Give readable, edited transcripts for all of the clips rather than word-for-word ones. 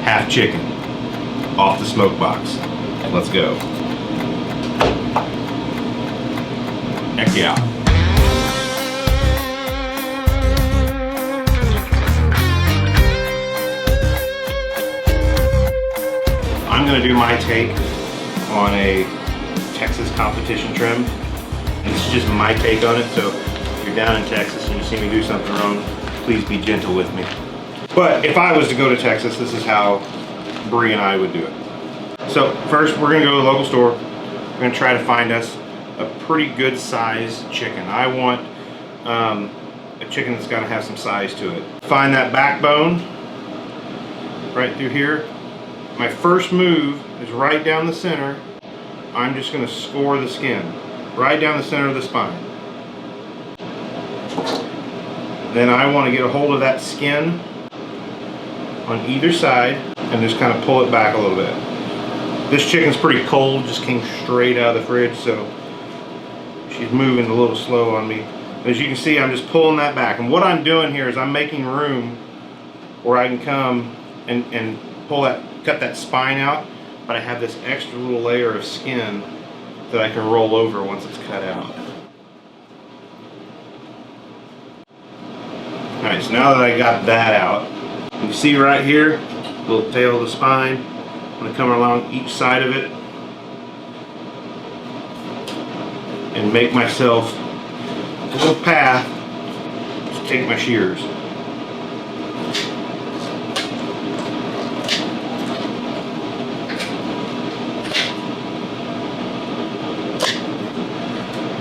half chicken off the smoke box. Let's go. Heck yeah. I'm gonna do my take on a Texas competition trim. It's just my take on it, so if you're down in Texas and you see me do something wrong, please be gentle with me. But if I was to go to Texas, this is how Bree and I would do it. So first, we're gonna go to the local store. We're gonna try to find us a pretty good size chicken. I want a chicken that's gotta have some size to it. Find that backbone right through here. My first move is right down the center. I'm just gonna score the skin right down the center of the spine. Then I want to get a hold of that skin on either side and just kind of pull it back a little bit. This chicken's pretty cold, just came straight out of the fridge, so she's moving a little slow on me. As you can see, I'm just pulling that back. And what I'm doing here is I'm making room where I can come and pull that, cut that spine out, but I have this extra little layer of skin that I can roll over once it's cut out. Alright, so now that I got that out, you see right here, little tail of the spine. I'm going to come along each side of it and make myself a little path to take my shears.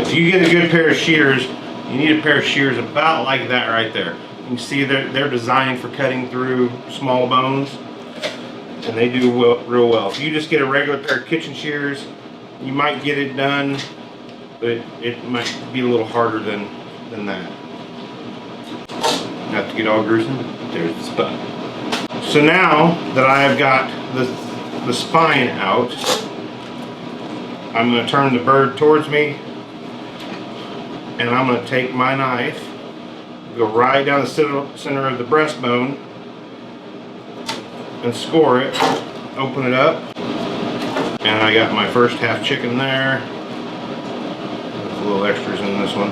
If you get a good pair of shears, you need a pair of shears about like that right there. You can see they're designed for cutting through small bones, and they do real well. If you just get a regular pair of kitchen shears, you might get it done, but it might be a little harder than that. Not to get all gruesome, there's the spine. So now that I've got the spine out, I'm going to turn the bird towards me, and I'm going to take my knife, go right down the center of the breastbone, and score it, open it up, and I got my first half chicken there. There's a little extras in this one.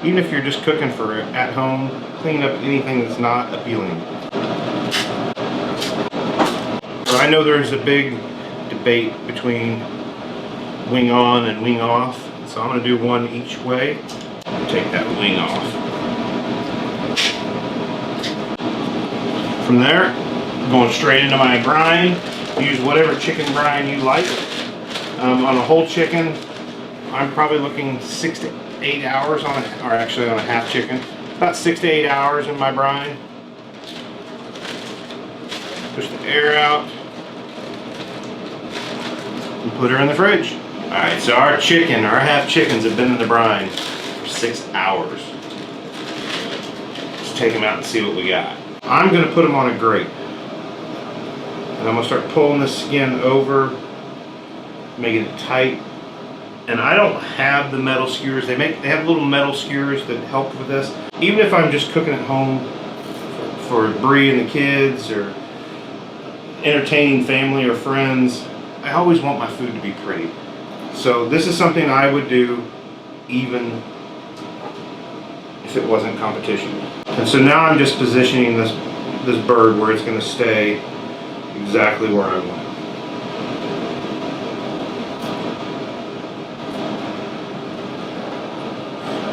Even if you're just cooking for at home, clean up anything that's not appealing. So I know there's a big debate between wing on and wing off. So I'm going to do one each way. Take that wing off. From there, going straight into my brine. Use whatever chicken brine you like. On a whole chicken, I'm probably looking 6 to 8 hours on it, or actually on a half chicken. About 6 to 8 hours in my brine. Push the air out. And put her in the fridge. Alright, so our half chickens have been in the brine for 6 hours. Let's take them out and see what we got. I'm going to put them on a grate. And I'm going to start pulling the skin over, making it tight. And I don't have the metal skewers. They have little metal skewers that help with this. Even if I'm just cooking at home for Bree and the kids, or entertaining family or friends, I always want my food to be pretty. So this is something I would do even if it wasn't competition. And so now I'm just positioning this bird where it's going to stay exactly where I want it.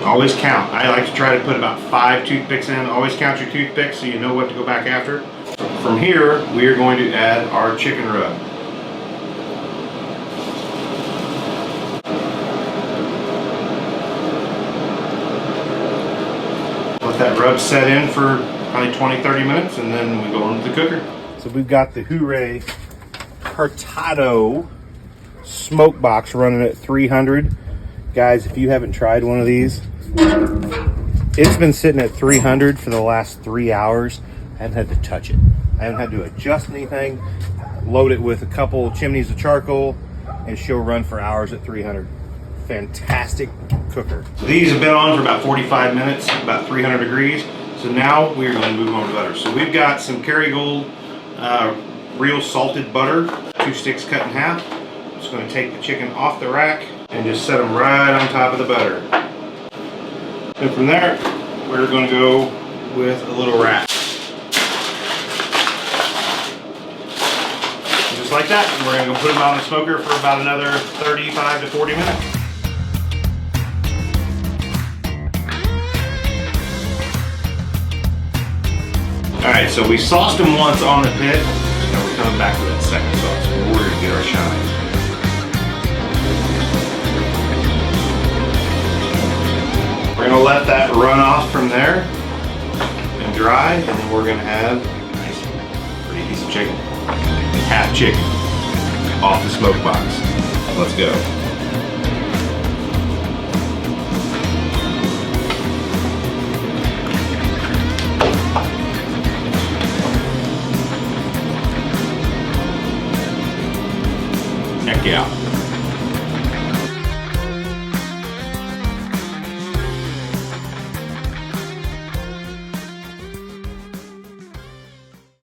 Always count. I like to try to put about 5 toothpicks in. Always count your toothpicks so you know what to go back after. From here, we are going to add our chicken rub. Let that rub set in for probably 20-30 minutes, and then we go into the cooker. So we've got the Hooray Hurtado smoke box running at 300. Guys, if you haven't tried one of these, it's been sitting at 300 for the last 3 hours. I haven't had to touch it. I haven't had to adjust anything. Load it with a couple chimneys of charcoal, and she'll run for hours at 300. Fantastic cooker. So these have been on for about 45 minutes, about 300 degrees. So now we're going to move on to butter. So we've got some Kerrygold real salted butter, 2 sticks cut in half. I'm just going to take the chicken off the rack and just set them right on top of the butter. And from there, we're going to go with a little wrap. Just like that, and we're going to go put them on the smoker for about another 35 to 40 minutes. Alright, so we sauced them once on the pit. Now we're coming back with that second sauce. We're going to get our shine. We're going to let that run off from there and dry, and then we're going to have a nice, pretty piece of chicken. Half chicken off the smoke box. Let's go. Heck yeah.